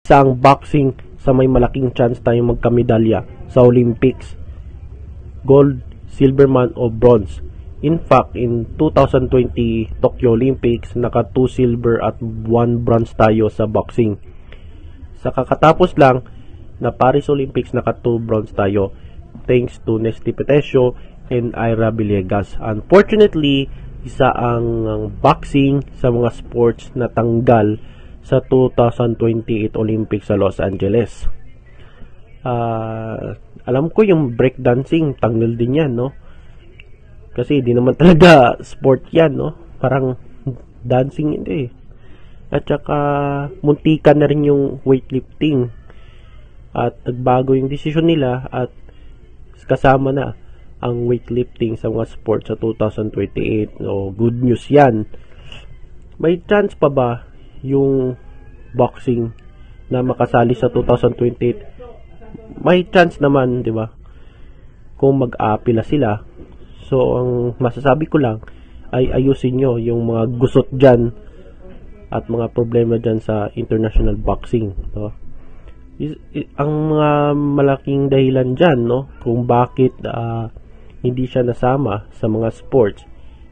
Sa ang boxing sa may malaking chance tayong magkamedalya sa Olympics. Gold, silver man o bronze. In fact, in 2020 Tokyo Olympics, naka 2 silver at 1 bronze tayo sa boxing. Sa kakatapos lang na Paris Olympics, naka 2 bronze tayo thanks to Nesty Petesio and Ira Villegas. Unfortunately, isa ang boxing sa mga sports na tanggal sa 2028 Olympics sa Los Angeles. Alam ko yung breakdancing, tanggal din yan, no? Kasi di naman talaga sport yan, no? Parang dancing hindi eh. At saka muntikan na rin yung weightlifting. At nagbago yung desisyon nila at kasama na ang weightlifting sa mga sport sa 2028. So, good news yan. May chance pa ba yung boxing na makasali sa 2028? May chance naman, di ba? Kung mag-aapila sila. So, ang masasabi ko lang ay ayusin nyo yung mga gusot dyan at mga problema dyan sa international boxing. No? Ang mga malaking dahilan dyan, no? Kung bakit hindi siya nasama sa mga sports,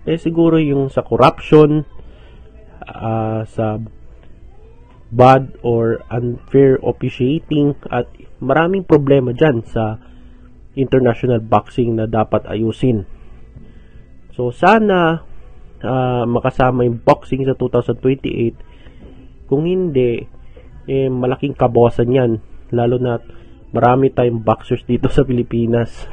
eh siguro yung sa corruption, sa bad or unfair officiating, at maraming problema dyan sa international boxing na dapat ayusin. So, sana makasama yung boxing sa 2028. Kung hindi, eh, malaking kabawasan yan. Lalo na marami tayong boxers dito sa Pilipinas.